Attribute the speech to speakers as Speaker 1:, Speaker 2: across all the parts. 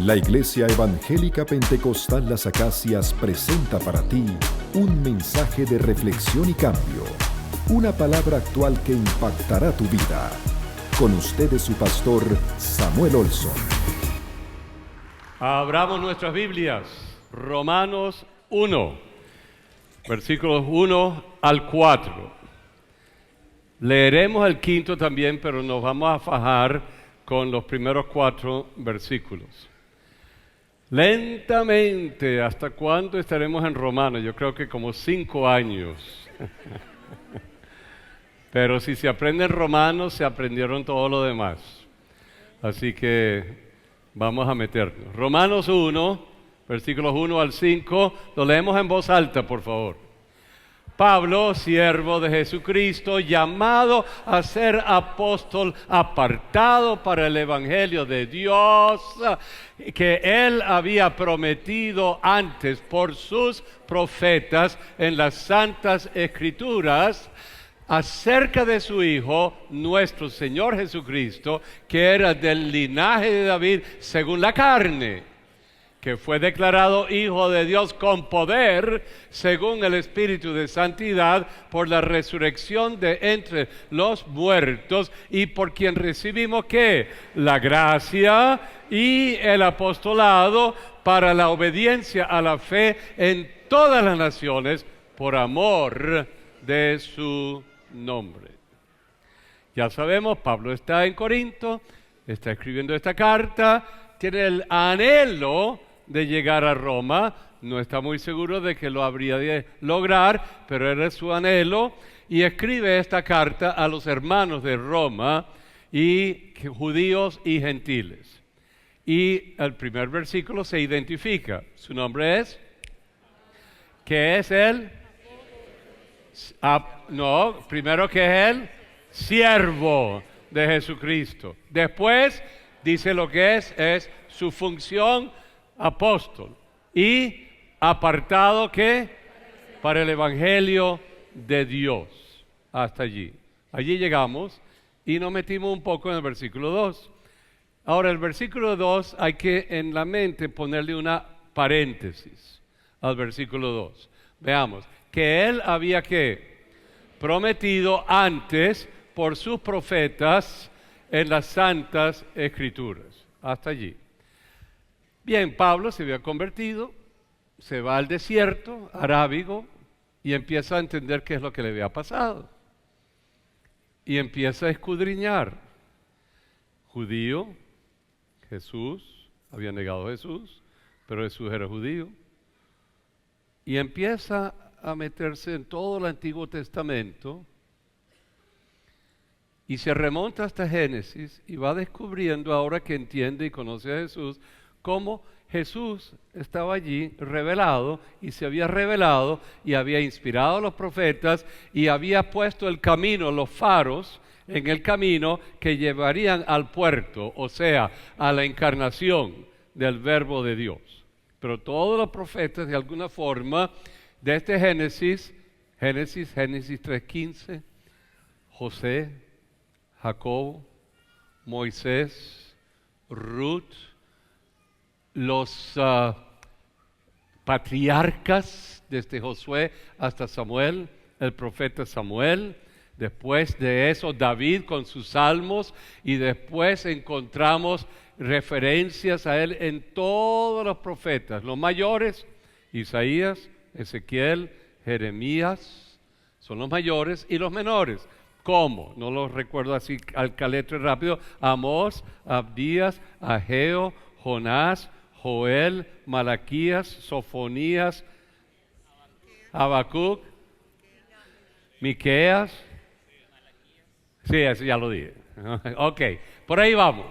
Speaker 1: La Iglesia Evangélica Pentecostal Las Acacias presenta para ti un mensaje de reflexión y cambio, una palabra actual que impactará tu vida. Con ustedes su pastor Samuel Olson.
Speaker 2: Abramos nuestras Biblias, Romanos 1, versículos 1 al 4. Leeremos el quinto también, pero nos vamos a fajar con los primeros 4 versículos. Lentamente, ¿hasta cuándo estaremos en Romanos? Yo creo que como 5 años. Pero si se aprende en Romanos, se aprendieron todo lo demás. Así que vamos a meternos. Romanos 1, versículos 1 al 5, lo leemos en voz alta, por favor. Pablo, siervo de Jesucristo, llamado a ser apóstol, apartado para el Evangelio de Dios, que Él había prometido antes por sus profetas en las Santas Escrituras, acerca de su Hijo, nuestro Señor Jesucristo, que era del linaje de David según la carne, que fue declarado Hijo de Dios con poder, según el Espíritu de Santidad, por la resurrección de entre los muertos, y por quien recibimos, ¿qué? La gracia y el apostolado para la obediencia a la fe en todas las naciones, por amor de su nombre. Ya sabemos, Pablo está en Corinto, está escribiendo esta carta, tiene el anhelo de llegar a Roma, no está muy seguro de que lo habría de lograr, pero era su anhelo, y escribe esta carta a los hermanos de Roma, y judíos y gentiles. Y el primer versículo se identifica, su nombre es, ¿qué es él? Primero que es él, siervo de Jesucristo. Después dice lo que es su función, apóstol, y apartado ¿qué? Para el Evangelio de Dios. Hasta allí. Allí llegamos y nos metimos un poco en el versículo 2. Ahora, el versículo 2 hay que en la mente ponerle una paréntesis al versículo 2. Veamos, que él había ¿qué? Prometido antes por sus profetas en las Santas Escrituras. Hasta allí. Bien, Pablo se había convertido, se va al desierto arábigo y empieza a entender qué es lo que le había pasado. Y empieza a escudriñar. Judío, Jesús, había negado a Jesús, pero Jesús era judío. Y empieza a meterse en todo el Antiguo Testamento y se remonta hasta Génesis y va descubriendo, ahora que entiende y conoce a Jesús, cómo Jesús estaba allí revelado y se había revelado y había inspirado a los profetas y había puesto el camino, los faros en el camino que llevarían al puerto, o sea, a la encarnación del Verbo de Dios. Pero todos los profetas, de alguna forma, de este Génesis 3:15, José, Jacobo, Moisés, Ruth, los patriarcas desde Josué hasta Samuel, el profeta Samuel, después de eso David con sus salmos, y después encontramos referencias a él en todos los profetas, los mayores, Isaías, Ezequiel, Jeremías, son los mayores, y los menores. ¿Cómo? No los recuerdo así al caletre rápido. Amós, Abdías, Ageo, Jonás, Joel, Malaquías, Sofonías, Habacuc, Miqueas. Sí, eso ya lo dije. Ok, por ahí vamos.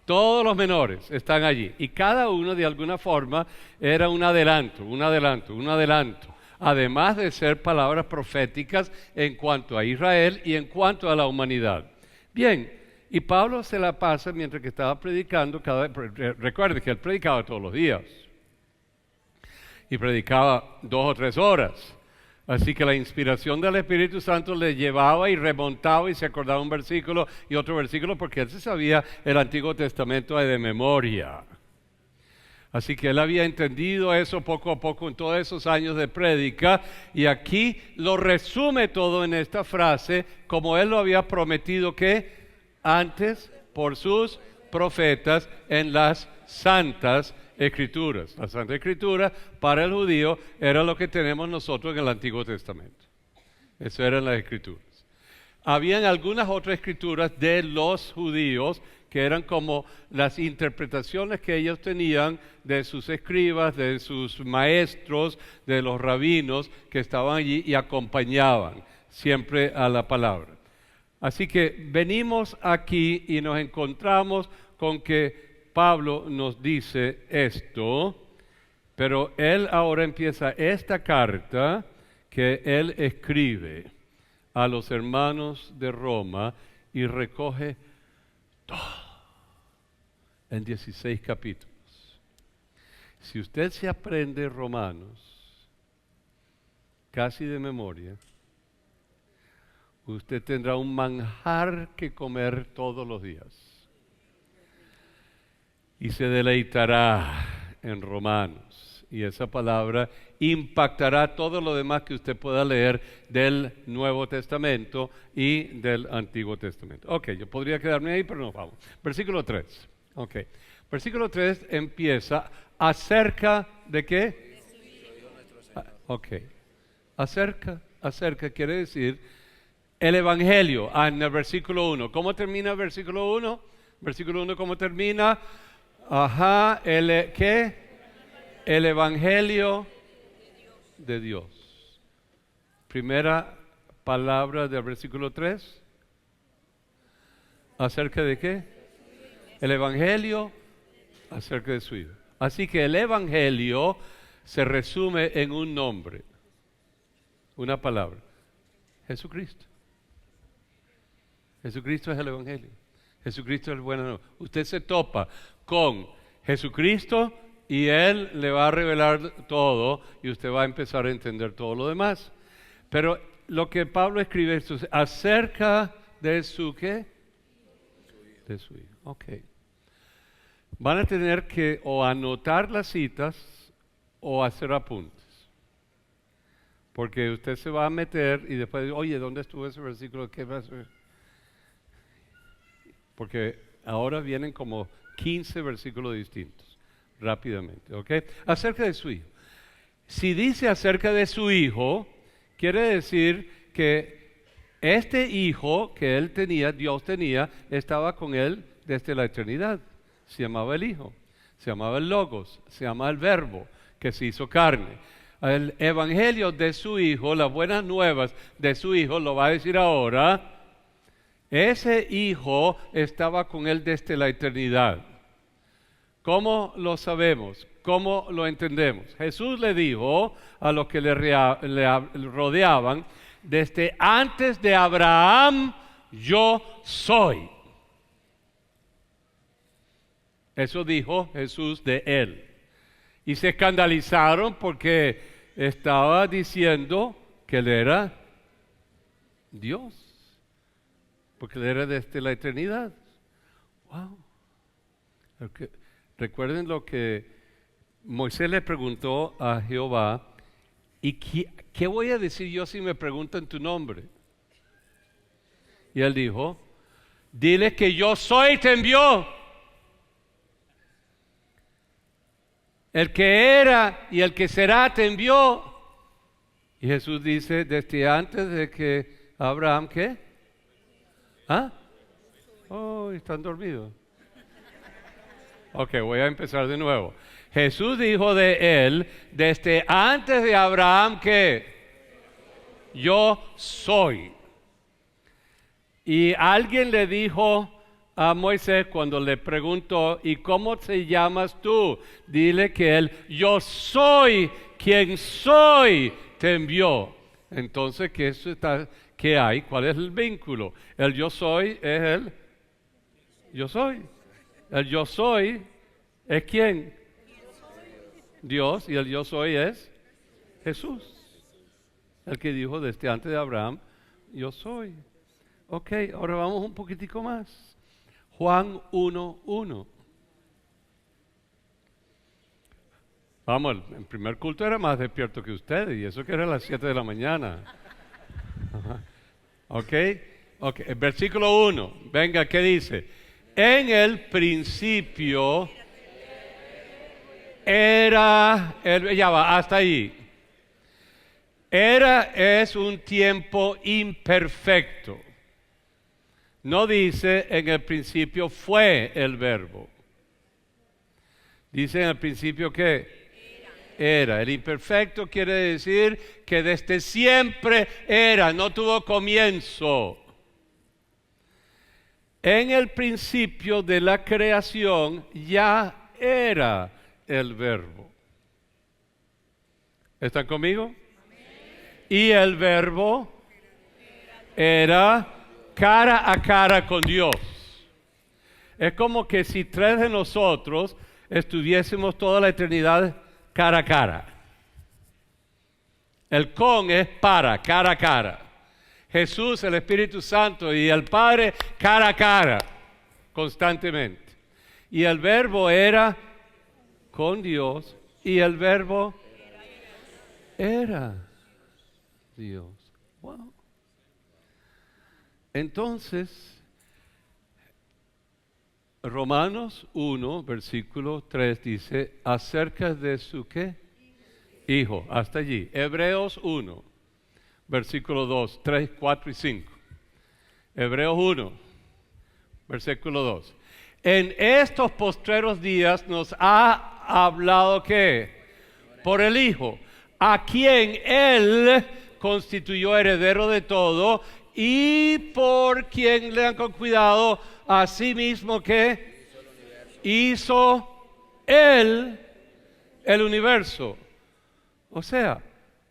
Speaker 2: Todos los menores están allí. Y cada uno de alguna forma era un adelanto. Además de ser palabras proféticas en cuanto a Israel y en cuanto a la humanidad. Bien. Y Pablo se la pasa mientras que estaba predicando, recuerde que él predicaba todos los días. Y predicaba 2 o 3 horas. Así que la inspiración del Espíritu Santo le llevaba y remontaba y se acordaba un versículo y otro versículo porque él se sabía el Antiguo Testamento de memoria. Así que él había entendido eso poco a poco en todos esos años de prédica y aquí lo resume todo en esta frase, como él lo había prometido que antes por sus profetas en las santas escrituras. La Santa Escritura para el judío era lo que tenemos nosotros en el Antiguo Testamento. Eso eran las escrituras. Habían algunas otras escrituras de los judíos que eran como las interpretaciones que ellos tenían de sus escribas, de sus maestros, de los rabinos que estaban allí y acompañaban siempre a la palabra. Así que venimos aquí y nos encontramos con que Pablo nos dice esto, pero él ahora empieza esta carta que él escribe a los hermanos de Roma y recoge todo en 16 capítulos. Si usted se aprende Romanos casi de memoria, usted tendrá un manjar que comer todos los días y se deleitará en Romanos, y esa palabra impactará todo lo demás que usted pueda leer del Nuevo Testamento y del Antiguo Testamento. Ok, yo podría quedarme ahí, pero nos vamos. Versículo 3. Ok, versículo 3 empieza acerca de qué. Ok, acerca quiere decir el Evangelio, en el versículo 1. ¿Cómo termina el versículo 1? Versículo 1, ¿cómo termina? ¿Qué? El Evangelio de Dios. Primera palabra del versículo 3. ¿Acerca de qué? El Evangelio acerca de su Hijo. Así que el Evangelio se resume en un nombre, una palabra: Jesucristo. Jesucristo es el Evangelio. Jesucristo es el bueno nuevo. Usted se topa con Jesucristo y Él le va a revelar todo y usted va a empezar a entender todo lo demás. Pero lo que Pablo escribe es acerca de su ¿qué? De su Hijo. Ok. Van a tener que o anotar las citas o hacer apuntes. Porque usted se va a meter y después, oye, ¿dónde estuvo ese versículo? ¿Qué va a ser? Porque ahora vienen como 15 versículos distintos, rápidamente, ¿ok? Acerca de su Hijo. Si dice acerca de su Hijo, quiere decir que este Hijo que él tenía, Dios tenía, estaba con él desde la eternidad. Se llamaba el Hijo, se llamaba el Logos, se llamaba el Verbo que se hizo carne. El Evangelio de su Hijo, las buenas nuevas de su Hijo, lo va a decir ahora. Ese Hijo estaba con él desde la eternidad. ¿Cómo lo sabemos? ¿Cómo lo entendemos? Jesús le dijo a los que le rodeaban: desde antes de Abraham yo soy. Eso dijo Jesús de él. Y se escandalizaron porque estaba diciendo que él era Dios. Porque él era desde la eternidad. Wow. Recuerden lo que Moisés le preguntó a Jehová: ¿y qué voy a decir yo si me preguntan tu nombre? Y él dijo: dile que yo soy, te envió. El que era y el que será te envió. Y Jesús dice: desde antes de que Abraham, ¿qué? Oh, están dormidos. Ok, voy a empezar de nuevo. Jesús dijo de él: desde antes de Abraham, ¿qué? Yo soy. Y alguien le dijo a Moisés cuando le preguntó: ¿y cómo te llamas tú? Dile que él, yo soy quien soy, te envió. Entonces, ¿qué hay? ¿Cuál es el vínculo? El yo soy es el yo soy. El yo soy es ¿quién? Dios. Y el yo soy es Jesús. El que dijo desde antes de Abraham, yo soy. Ok, ahora vamos un poquitico más. Juan 1:1. Vamos, el primer culto era más despierto que ustedes, y eso que era a las 7 de la mañana. Ajá. ¿Ok? El versículo 1, venga, ¿qué dice? En el principio era, ya va, hasta ahí. Era es un tiempo imperfecto. No dice en el principio fue el verbo. Dice en el principio que era. El imperfecto quiere decir que desde siempre era, no tuvo comienzo. En el principio de la creación ya era el verbo. ¿Están conmigo? Y el verbo era cara a cara con Dios. Es como que si tres de nosotros estuviésemos toda la eternidad cara a cara. El con es para, cara a cara. Jesús, el Espíritu Santo y el Padre cara a cara, constantemente. Y el verbo era con Dios y el verbo era Dios. Wow. Entonces, Romanos 1, versículo 3 dice, acerca de su ¿qué? Hijo, hasta allí. Hebreos 1, versículo 2, 3, 4 y 5. Hebreos 1, versículo 2. En estos postreros días nos ha hablado ¿qué? Por el Hijo, a quien Él constituyó heredero de todo y por quien le han con cuidado a sí mismo que hizo Él el universo. O sea,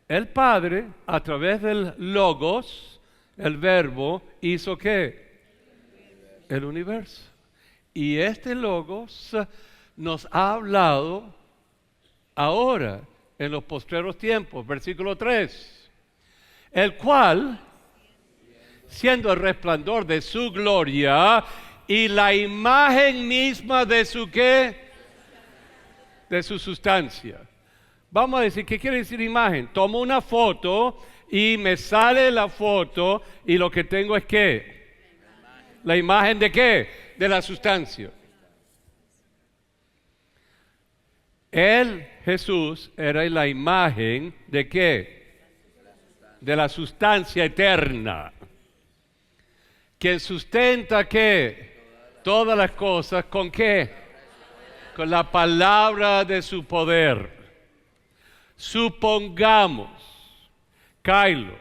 Speaker 2: el Padre a través del Logos, el Verbo, hizo ¿qué? El universo. Y este Logos nos ha hablado ahora en los postreros tiempos, versículo 3, el cual, siendo el resplandor de su gloria y la imagen misma de su ¿qué? De su sustancia. Vamos a decir, ¿qué quiere decir imagen? Tomo una foto y me sale la foto y lo que tengo es ¿qué? La imagen de ¿qué? De la sustancia. Él, Jesús, era la imagen de ¿qué? De la sustancia eterna. Quien sustenta ¿qué? Todas las cosas, ¿con qué? Con la palabra de su poder. Supongamos, Kylo,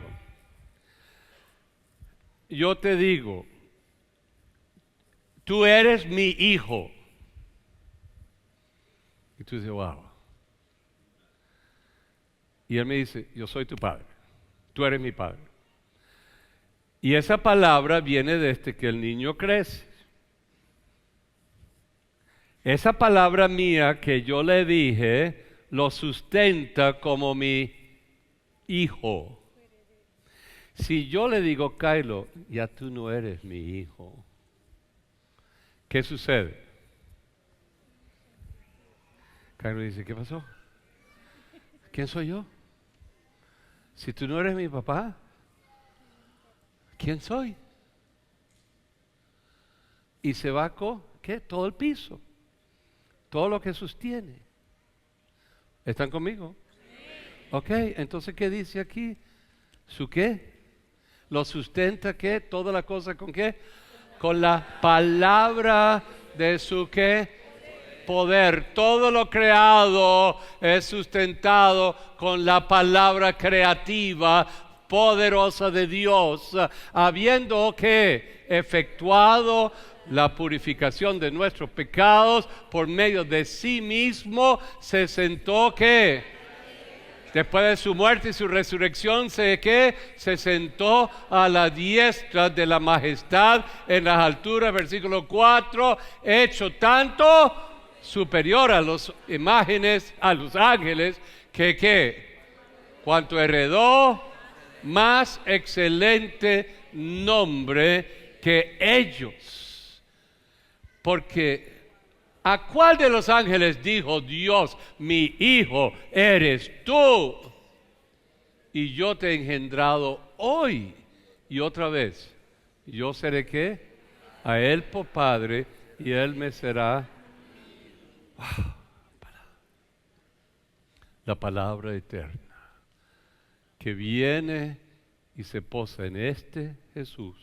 Speaker 2: yo te digo, tú eres mi hijo. Y tú dices, wow. Y él me dice, yo soy tu padre, tú eres mi padre. Y esa palabra viene desde que el niño crece. Esa palabra mía que yo le dije, lo sustenta como mi hijo. Si yo le digo, Kylo, ya tú no eres mi hijo, ¿qué sucede? Kylo dice, ¿qué pasó? ¿Quién soy yo? Si tú no eres mi papá, ¿quién soy? Y se va con, ¿qué? Todo el piso, todo lo que sostiene. ¿Están conmigo? Sí. Ok, entonces ¿qué dice aquí? ¿Su qué? ¿Lo sustenta qué? ¿Toda la cosa con qué? Con la palabra de su qué? Poder. Todo lo creado es sustentado con la palabra creativa, poderosa de Dios, habiendo que efectuado la purificación de nuestros pecados por medio de sí mismo, se sentó ¿qué? Después de su muerte y su resurrección, ¿qué? Se sentó a la diestra de la majestad en las alturas, versículo 4, hecho tanto superior a las imágenes, a los ángeles, que ¿qué? Cuanto heredó más excelente nombre que ellos. Porque ¿A cuál de los ángeles dijo Dios, mi hijo eres tú? Y yo te he engendrado hoy. Y otra vez, yo seré ¿qué? A él por padre y él me será la palabra eterna que viene y se posa en este Jesús,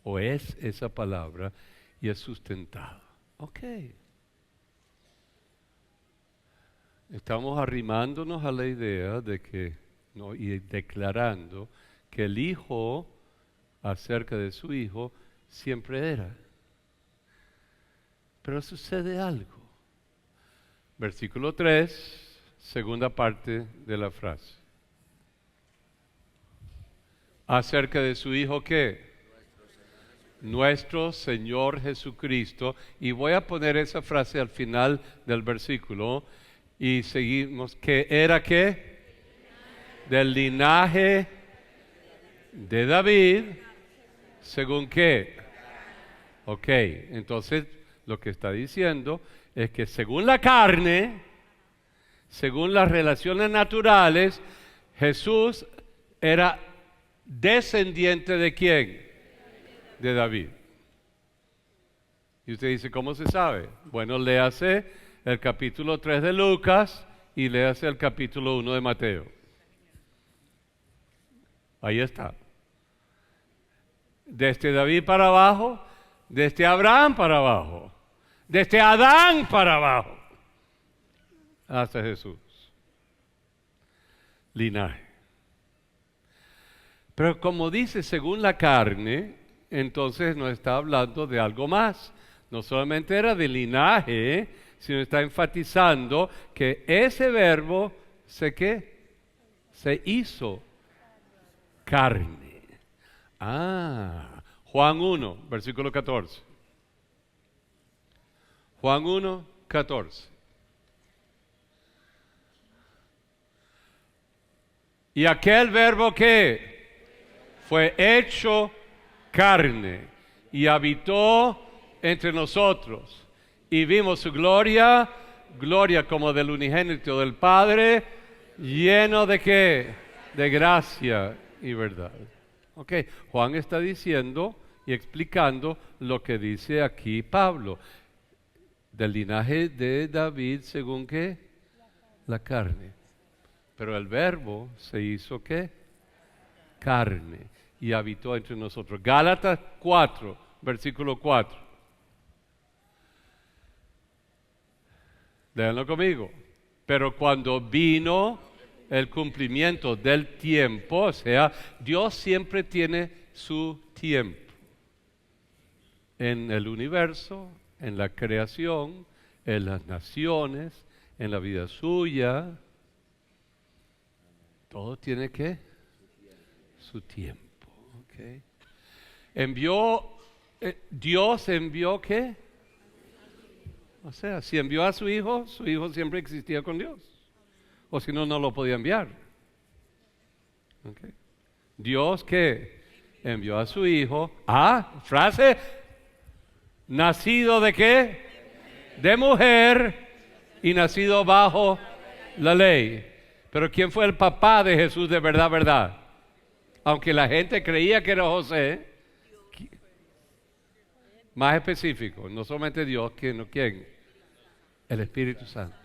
Speaker 2: o es esa palabra y es sustentado. Ok. Estamos arrimándonos a la idea de que, no, y declarando que el Hijo, acerca de su Hijo, siempre era. Pero sucede algo. Versículo 3, segunda parte de la frase. Acerca de su Hijo, ¿qué? Nuestro Señor Jesucristo. Y voy a poner esa frase al final del versículo. Y seguimos. ¿Que era qué? Del linaje de David. ¿Según qué? Ok, entonces lo que está diciendo es que según la carne, según las relaciones naturales, Jesús era descendiente ¿de quién? De David. Y usted dice, ¿cómo se sabe? Bueno, léase el capítulo 3 de Lucas y léase el capítulo 1 de Mateo. Ahí está. Desde David para abajo, desde Abraham para abajo, desde Adán para abajo, hasta Jesús. Linaje. Pero como dice, según la carne, entonces nos está hablando de algo más. No solamente era de linaje, sino está enfatizando que ese verbo se hizo carne. Juan 1, versículo 14. Juan 1, 14. Y aquel verbo que fue hecho carne y habitó entre nosotros y vimos su gloria, gloria como del unigénito del Padre, lleno de ¿qué? De gracia y verdad. Ok, Juan está diciendo y explicando lo que dice aquí Pablo. Del linaje de David, ¿según qué? La carne. Pero el verbo se hizo ¿qué? Carne y habitó entre nosotros. Gálatas 4, versículo 4. Léanlo conmigo. Pero cuando vino el cumplimiento del tiempo, o sea, Dios siempre tiene su tiempo en el universo, en la creación, en las naciones, en la vida suya. Todo tiene ¿qué? Su tiempo. Okay. Dios envió ¿qué? O sea, si envió a su hijo siempre existía con Dios. O si no, no lo podía enviar. Okay. Dios ¿qué? Envió a su hijo. Frase. Nacido ¿de qué? De mujer y nacido bajo la ley. Pero ¿quién fue el papá de Jesús de verdad, verdad? Aunque la gente creía que era José, más específico, no solamente Dios, ¿quién? El Espíritu Santo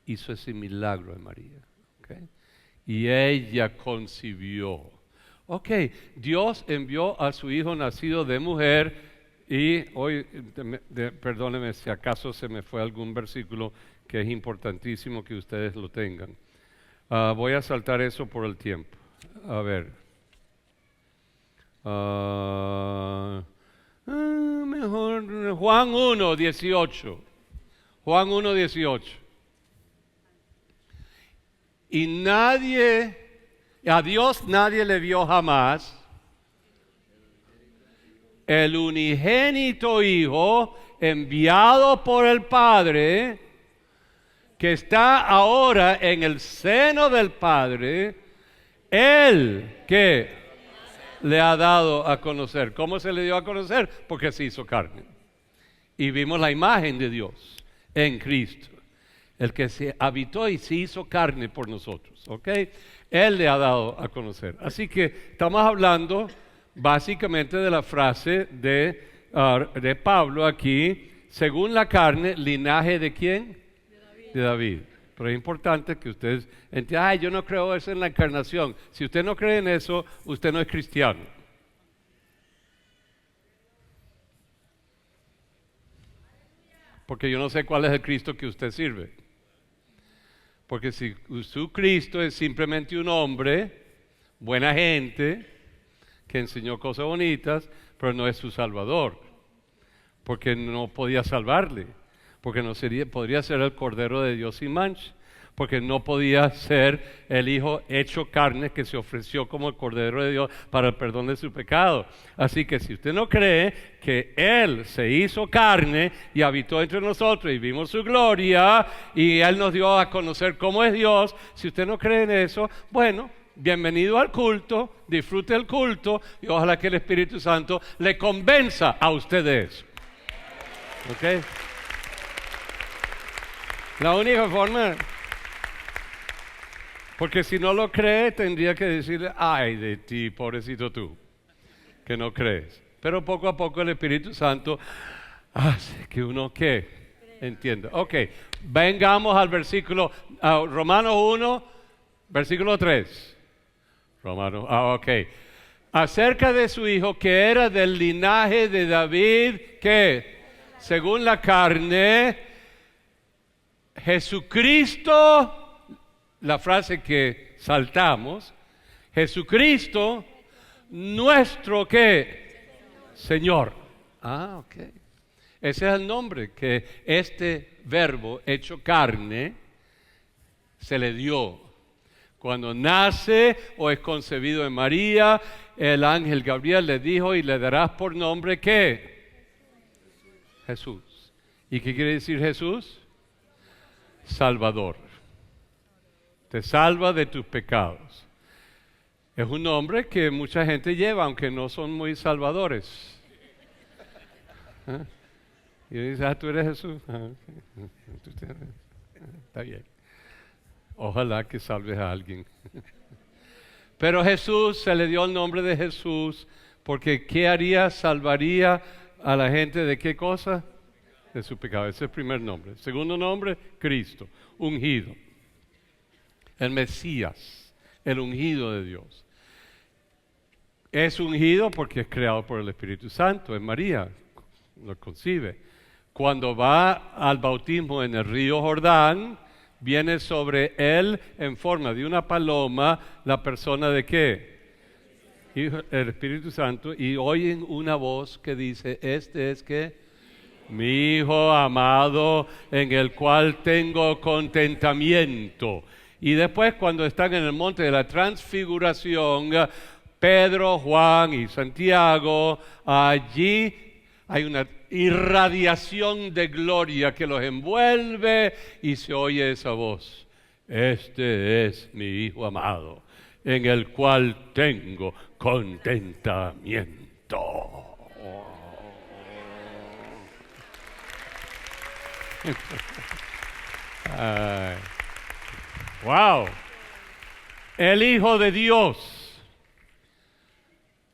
Speaker 2: hizo ese milagro en María. ¿Okay? Y ella concibió. Ok, Dios envió a su hijo nacido de mujer y hoy, perdónenme si acaso se me fue algún versículo que es importantísimo que ustedes lo tengan. Voy a saltar eso por el tiempo. A ver. Mejor Juan 1, 18. Juan 1, 18. Y a Dios nadie le vio jamás. El unigénito Hijo enviado por el Padre, que está ahora en el seno del Padre, Él que le ha dado a conocer. ¿Cómo se le dio a conocer? Porque se hizo carne. y vimos la imagen de Dios en Cristo, el que se habitó y se hizo carne por nosotros, ¿ok? Él le ha dado a conocer. Así que estamos hablando básicamente de la frase de Pablo aquí, según la carne, linaje ¿de quién? De David. Pero es importante que ustedes entiendan, yo no creo eso en la encarnación. Si usted no cree en eso, usted no es cristiano. Porque yo no sé cuál es el Cristo que usted sirve. Porque si su Cristo es simplemente un hombre, buena gente, que enseñó cosas bonitas, pero no es su Salvador. Porque no podía salvarle. Porque no podría ser el Cordero de Dios sin mancha. Porque no podía ser el Hijo hecho carne que se ofreció como el Cordero de Dios para el perdón de su pecado. Así que si usted no cree que Él se hizo carne y habitó entre nosotros y vimos su gloria y Él nos dio a conocer cómo es Dios, si usted no cree en eso, bueno, bienvenido al culto, disfrute el culto y ojalá que el Espíritu Santo le convenza a usted de eso. ¿Ok? La única forma... Porque si no lo cree, tendría que decirle, ay de ti, pobrecito tú, que no crees. Pero poco a poco el Espíritu Santo hace que uno, ¿qué? Entienda. Ok, vengamos al versículo, Romanos 1, versículo 3. Romanos, ok. Acerca de su hijo, que era del linaje de David, que según la carne, Jesucristo... La frase que saltamos, Jesucristo, nuestro ¿qué? Señor. Ok. Ese es el nombre que este verbo hecho carne se le dio. Cuando nace o es concebido en María, el ángel Gabriel le dijo, y le darás por nombre ¿qué? Jesús. ¿Y qué quiere decir Jesús? Salvador. Te salva de tus pecados. Es un nombre que mucha gente lleva, aunque no son muy salvadores. Y dice, tú eres Jesús. Está bien. Ojalá que salves a alguien. Pero Jesús, se le dio el nombre de Jesús, porque ¿qué haría? Salvaría a la gente de qué cosa? De su pecado. Ese es el primer nombre. Segundo nombre, Cristo, ungido. El Mesías, el ungido de Dios. Es ungido porque es creado por el Espíritu Santo, es María, lo concibe. Cuando va al bautismo en el río Jordán, viene sobre él en forma de una paloma la persona de ¿qué? El Espíritu Santo, y oyen una voz que dice, este es ¿qué? Mi Hijo amado en el cual tengo contentamiento. Y después cuando están en el monte de la transfiguración, Pedro, Juan y Santiago, allí hay una irradiación de gloria que los envuelve y se oye esa voz. Este es mi Hijo amado, en el cual tengo contentamiento. Wow. El Hijo de Dios,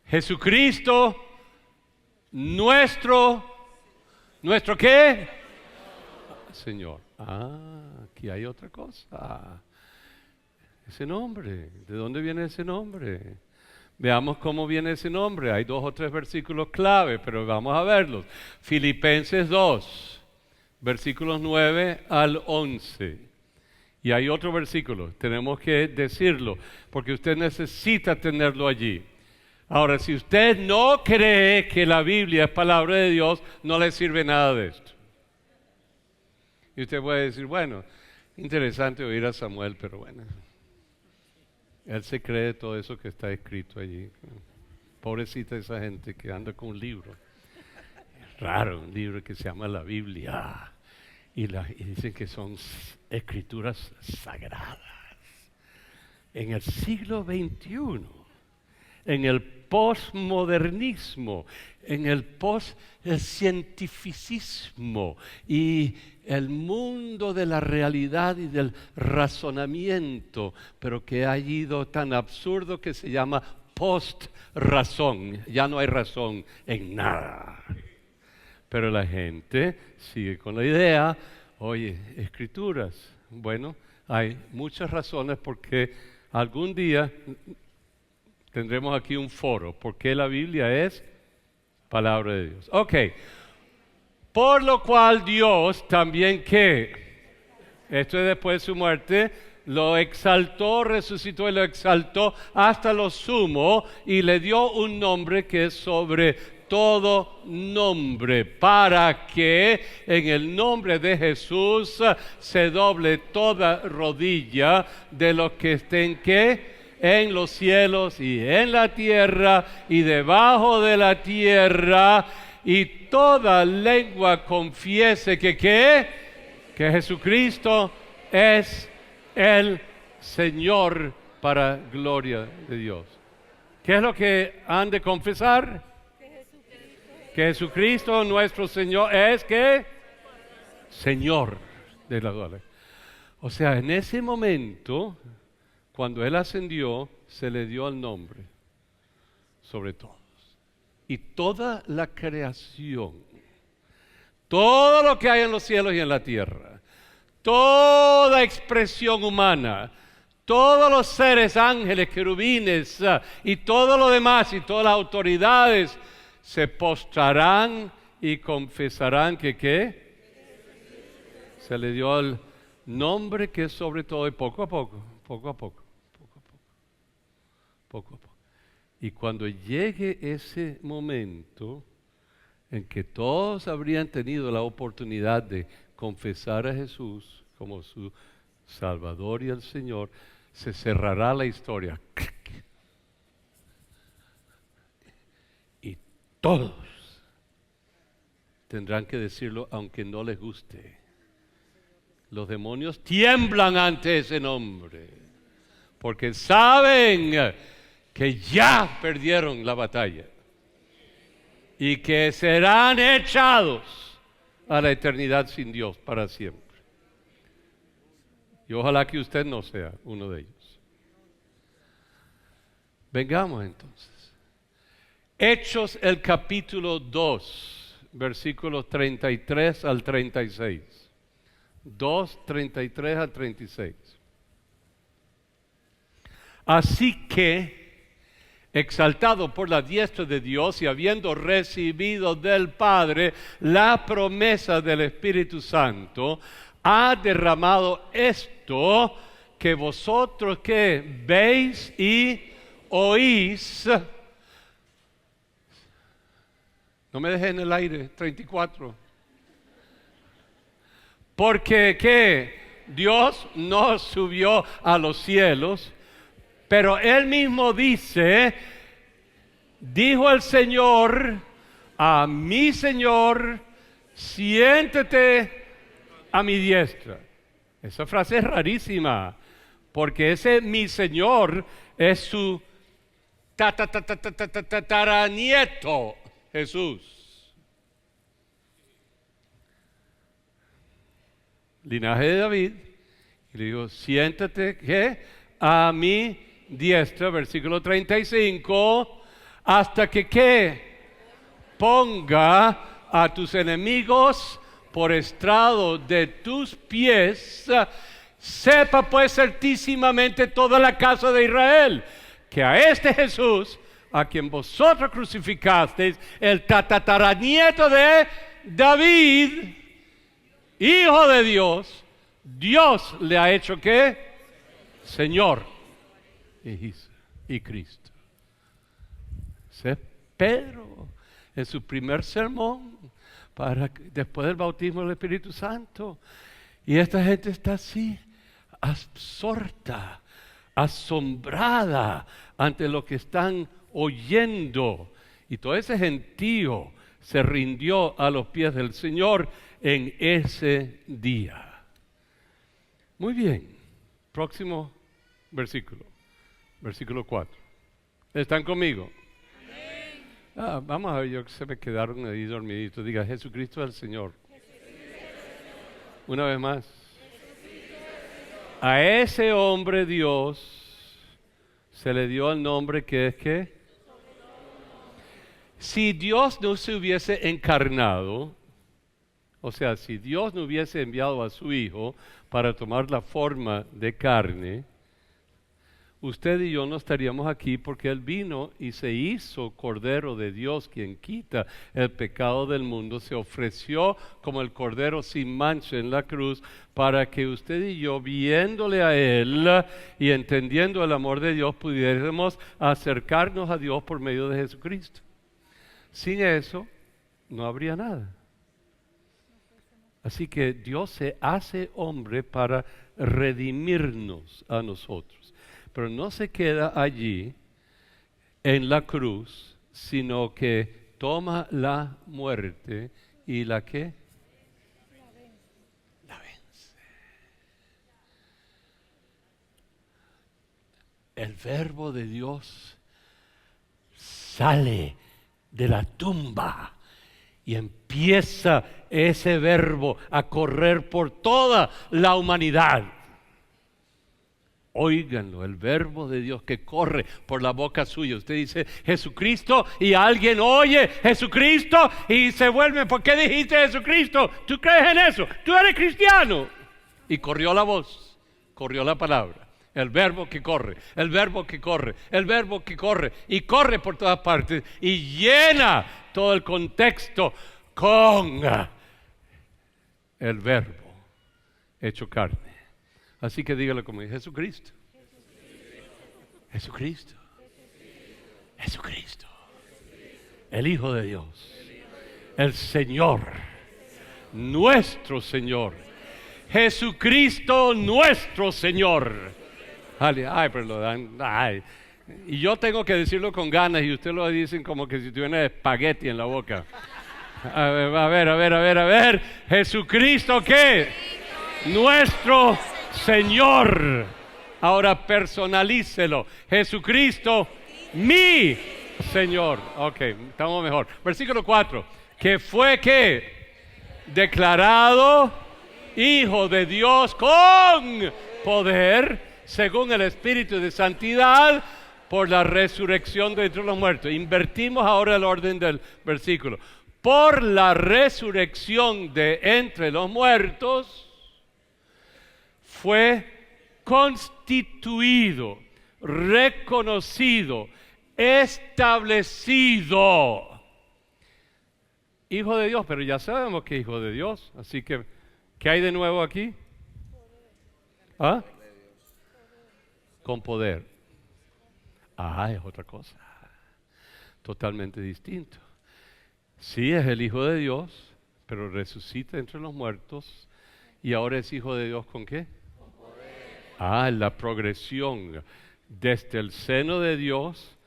Speaker 2: Jesucristo, nuestro ¿qué? Señor. Aquí hay otra cosa. Ese nombre, ¿de dónde viene ese nombre? Veamos cómo viene ese nombre. Hay 2 o 3 versículos clave, pero vamos a verlos. Filipenses 2, versículos 9 al 11. Y hay otro versículo, tenemos que decirlo, porque usted necesita tenerlo allí. Ahora, si usted no cree que la Biblia es palabra de Dios, no le sirve nada de esto. Y usted puede decir, bueno, interesante oír a Samuel, pero bueno, él se cree todo eso que está escrito allí. Pobrecita esa gente que anda con un libro. Raro, un libro que se llama la Biblia. Y dicen que son escrituras sagradas. En el siglo XXI, en el postmodernismo, en el postcientificismo y el mundo de la realidad y del razonamiento, pero que ha ido tan absurdo que se llama post-razón. Ya no hay razón en nada. Pero la gente sigue con la idea, oye, escrituras. Bueno, hay muchas razones porque algún día tendremos aquí un foro, porque la Biblia es palabra de Dios. Ok, por lo cual Dios también que, esto es después de su muerte, lo exaltó, resucitó y lo exaltó hasta lo sumo y le dio un nombre que es sobre todo nombre, para que en el nombre de Jesús se doble toda rodilla de los que estén que en los cielos y en la tierra y debajo de la tierra, y toda lengua confiese que Jesucristo es el Señor, para gloria de Dios. ¿Qué es lo que han de confesar? Que Jesucristo nuestro Señor es que Señor de la gloria. O sea, en ese momento, cuando Él ascendió, se le dio el nombre sobre todos. Y toda la creación, todo lo que hay en los cielos y en la tierra, toda expresión humana, todos los seres, ángeles, querubines y todo lo demás y todas las autoridades se postrarán y confesarán que se le dio el nombre que es sobre todo, y poco a poco. Y cuando llegue ese momento en que todos habrían tenido la oportunidad de confesar a Jesús como su Salvador y el Señor, se cerrará la historia. Y todos tendrán que decirlo aunque no les guste. Los demonios tiemblan ante ese nombre, porque saben que ya perdieron la batalla y que serán echados a la eternidad sin Dios para siempre. Y ojalá que usted no sea uno de ellos. Vengamos entonces. Hechos, el capítulo 2, versículos 33 al 36. 2, 33 al 36. Así que, exaltado por la diestra de Dios y habiendo recibido del Padre la promesa del Espíritu Santo, ha derramado esto que vosotros que veis y oís. No me dejen en el aire, 34. Porque que Dios no subió a los cielos, pero Él mismo dice, dijo el Señor a mi Señor, siéntate a mi diestra. Esa frase es rarísima, porque ese mi Señor es su tataranieto, Jesús. Linaje de David, y le digo, siéntate, ¿qué? A mi diestra, versículo 35, hasta que, ¿qué? Ponga a tus enemigos por estrado de tus pies. Sepa pues certísimamente toda la casa de Israel, que a este Jesús, a quien vosotros crucificasteis, el tataranieto de David, Hijo de Dios, Dios le ha hecho ¿qué? Señor y Cristo. Ese es Pedro en su primer sermón después del bautismo del Espíritu Santo. Y esta gente está así, absorta, asombrada ante lo que están oyendo. Y todo ese gentío se rindió a los pies del Señor en ese día. Muy bien, próximo versículo, versículo 4. ¿Están conmigo? Vamos a ver, yo que se me quedaron ahí dormiditos. Diga, Jesucristo es el Señor. Una vez más. A ese hombre Dios se le dio el nombre que es ¿qué? Si Dios no se hubiese encarnado, o sea, si Dios no hubiese enviado a su Hijo para tomar la forma de carne, usted y yo no estaríamos aquí porque Él vino y se hizo Cordero de Dios, quien quita el pecado del mundo, se ofreció como el Cordero sin mancha en la cruz para que usted y yo, viéndole a Él y entendiendo el amor de Dios, pudiéramos acercarnos a Dios por medio de Jesucristo. Sin eso, no habría nada. Así que Dios se hace hombre para redimirnos a nosotros. Pero no se queda allí en la cruz, sino que toma la muerte y la ¿qué? La vence. El verbo de Dios sale de la tumba y empieza ese verbo a correr por toda la humanidad. Óiganlo, el verbo de Dios que corre por la boca suya. Usted dice Jesucristo y alguien oye Jesucristo y se vuelve, ¿por qué dijiste Jesucristo? ¿Tú crees en eso? ¿Tú eres cristiano? Y corrió la voz, corrió la palabra. El verbo que corre, el verbo que corre, el verbo que corre y corre por todas partes y llena todo el contexto con el verbo hecho carne. Así que dígale conmigo, Jesucristo. Jesucristo. Jesucristo. El Hijo de Dios. El Señor. Nuestro Señor. Jesucristo nuestro Señor. Ay, pero lo dan. Ay. Y yo tengo que decirlo con ganas y ustedes lo dicen como que si tuviera espagueti en la boca. A ver. Jesucristo, ¿qué? Nuestro Señor. Ahora personalícelo. Jesucristo, mi Señor. Ok, estamos mejor. Versículo 4. Que fue ¿qué? Declarado Hijo de Dios con poder, según el Espíritu de Santidad, por la resurrección de entre los muertos. Invertimos ahora el orden del versículo. Por la resurrección de entre los muertos, fue constituido, reconocido, establecido Hijo de Dios. Pero ya sabemos que es Hijo de Dios. Así que, ¿qué hay de nuevo aquí? ¿Ah? Con poder. Es otra cosa. Totalmente distinto. Sí es el Hijo de Dios, pero resucita entre los muertos y ahora es Hijo de Dios ¿con qué? Con poder. La progresión desde el seno de Dios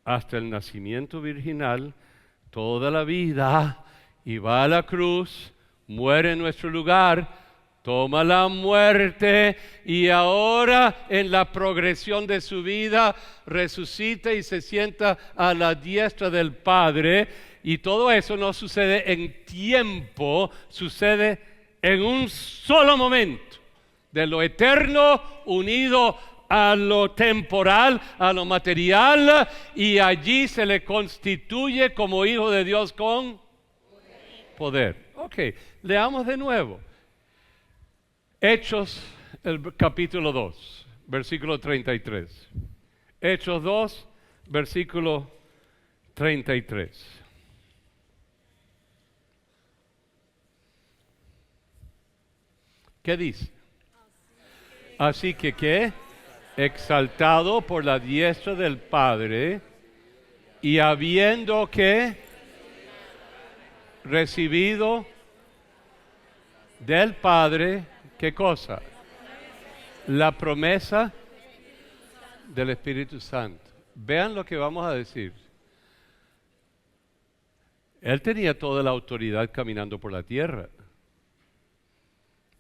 Speaker 2: hasta el nacimiento virginal, toda la vida, y va a la cruz, muere en nuestro lugar, toma la muerte y ahora en la progresión de su vida resucita y se sienta a la diestra del Padre. Y todo eso no sucede en tiempo, sucede en un solo momento. De lo eterno unido a lo temporal, a lo material, y allí se le constituye como Hijo de Dios con poder. Ok, leamos de nuevo. Hechos, el capítulo 2, versículo 33. Hechos 2, versículo 33. ¿Qué dice? Así que, ¿qué? Exaltado por la diestra del Padre y habiendo que recibido del Padre, ¿qué cosa? La promesa del Espíritu Santo. Vean lo que vamos a decir. Él tenía toda la autoridad caminando por la tierra.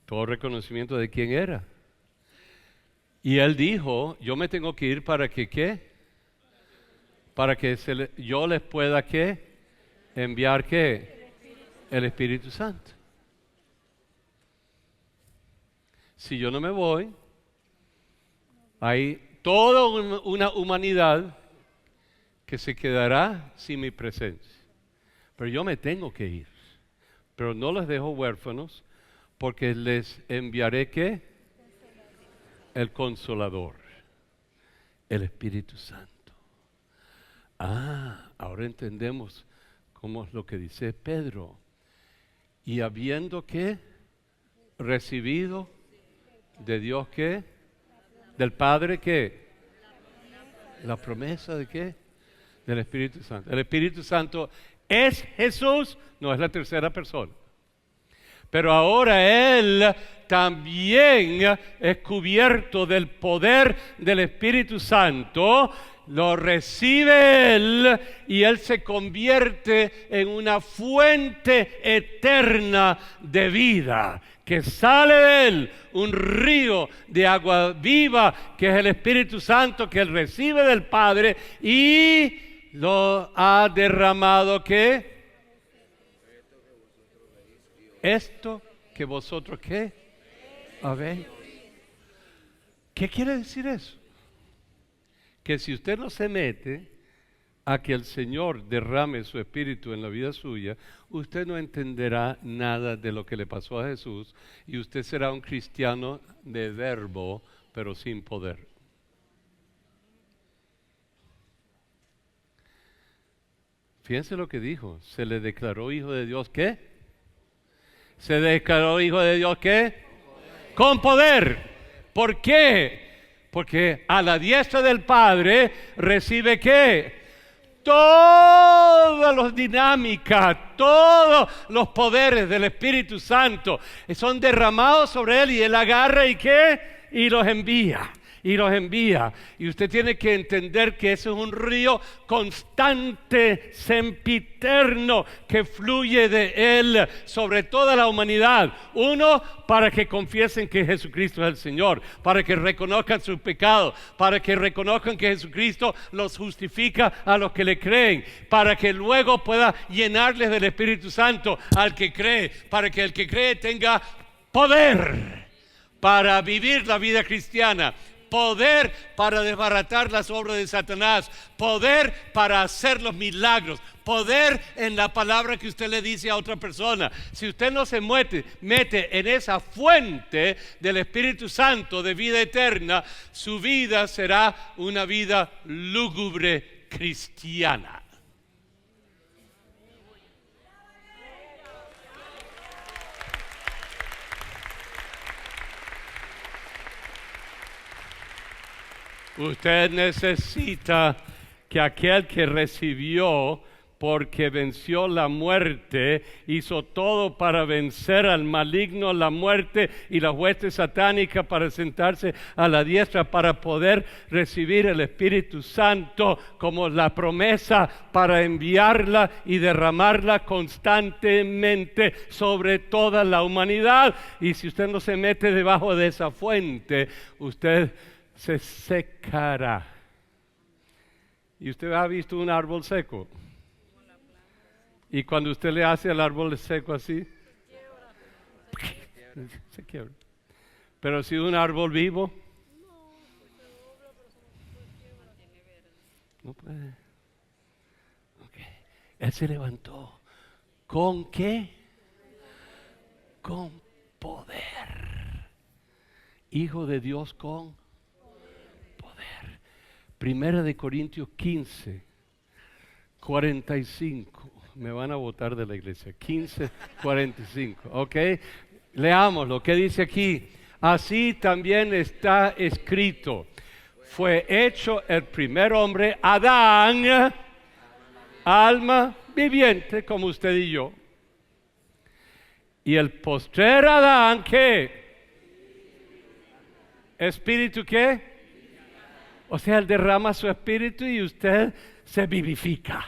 Speaker 2: Todo reconocimiento de quién era. Y él dijo, yo me tengo que ir para que, ¿qué? para que yo les pueda ¿qué? Enviar ¿qué? El Espíritu Santo. Si yo no me voy, hay toda una humanidad que se quedará sin mi presencia. Pero yo me tengo que ir. Pero no los dejo huérfanos, porque les enviaré ¿qué? El Consolador, el Espíritu Santo. Ahora entendemos cómo es lo que dice Pedro. Y habiendo ¿qué? Recibido de Dios ¿qué? Del Padre ¿qué? La promesa de ¿qué? Del Espíritu Santo. El Espíritu Santo es Jesús, no es la tercera persona. Pero ahora Él también es cubierto del poder del Espíritu Santo, lo recibe Él y Él se convierte en una fuente eterna de vida, que sale de Él un río de agua viva, que es el Espíritu Santo, que Él recibe del Padre y lo ha derramado, ¿qué? Esto que vosotros ¿qué? ¿Habéis? ¿Qué quiere decir eso? Que si usted no se mete a que el Señor derrame su Espíritu en la vida suya, usted no entenderá nada de lo que le pasó a Jesús y usted será un cristiano de verbo, pero sin poder. Fíjense lo que dijo, se le declaró hijo de Dios, ¿qué? Se declaró hijo de Dios, ¿qué? Con poder. ¿Por qué? Porque a la diestra del Padre recibe ¿qué? Todas las dinámicas, todos los poderes del Espíritu Santo son derramados sobre Él y Él agarra y ¿qué? Y los envía. Y los envía. Y usted tiene que entender que eso es un río constante, sempiterno, que fluye de Él sobre toda la humanidad. Uno, para que confiesen que Jesucristo es el Señor, para que reconozcan sus pecados, para que reconozcan que Jesucristo los justifica a los que le creen, para que luego pueda llenarles del Espíritu Santo al que cree, para que el que cree tenga poder para vivir la vida cristiana, poder para desbaratar las obras de Satanás, poder para hacer los milagros, poder en la palabra que usted le dice a otra persona. Si usted no se mete en esa fuente del Espíritu Santo de vida eterna, su vida será una vida lúgubre cristiana. Usted necesita que aquel que recibió, porque venció la muerte, hizo todo para vencer al maligno, la muerte y la hueste satánica, para sentarse a la diestra, para poder recibir el Espíritu Santo como la promesa para enviarla y derramarla constantemente sobre toda la humanidad. Y si usted no se mete debajo de esa fuente, usted se secará. ¿Y usted ha visto un árbol seco? Y cuando usted le hace al árbol seco así, se quiebra. Pero si un árbol vivo, no puede. Okay. Él se levantó. ¿Con qué? Con poder. Hijo de Dios con poder. Primera de Corintios 15, 45. Me van a botar de la iglesia. 15, 45. ¿Ok? Leamos lo que dice aquí. Así también está escrito. Fue hecho el primer hombre, Adán, alma viviente, como usted y yo. Y el postrer Adán, ¿qué? ¿Espíritu qué? O sea, Él derrama su espíritu y usted se vivifica.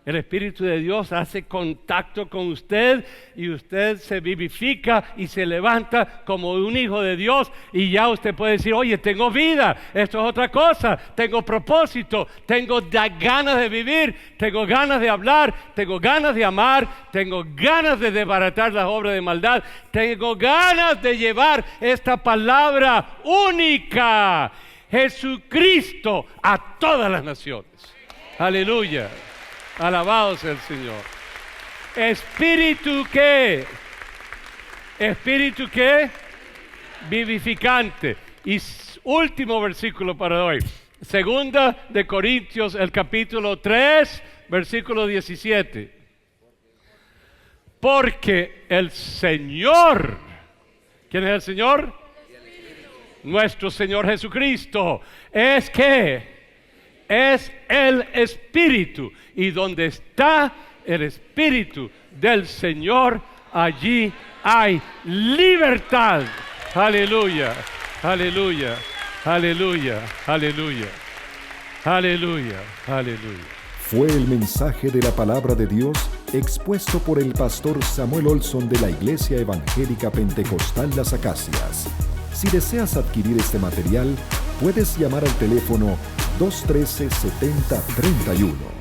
Speaker 2: El Espíritu de Dios hace contacto con usted y usted se vivifica y se levanta como un hijo de Dios y ya usted puede decir, oye, tengo vida, esto es otra cosa, tengo propósito, tengo ganas de vivir, tengo ganas de hablar, tengo ganas de amar, tengo ganas de desbaratar las obras de maldad, tengo ganas de llevar esta palabra única, Jesucristo, a todas las naciones. Aleluya. Alabado sea el Señor. ¿Espíritu qué? ¿Espíritu qué? Vivificante. Y último versículo para hoy. Segunda de Corintios, el capítulo 3, versículo 17. Porque el Señor, ¿quién es el Señor? Nuestro Señor Jesucristo. ¿Es qué? Es el Espíritu, y donde está el Espíritu del Señor, allí hay libertad. Aleluya, aleluya, aleluya, aleluya, aleluya, aleluya.
Speaker 1: Fue el mensaje de la palabra de Dios expuesto por el pastor Samuel Olson de la Iglesia Evangélica Pentecostal Las Acacias. Si deseas adquirir este material, puedes llamar al teléfono 213-7031.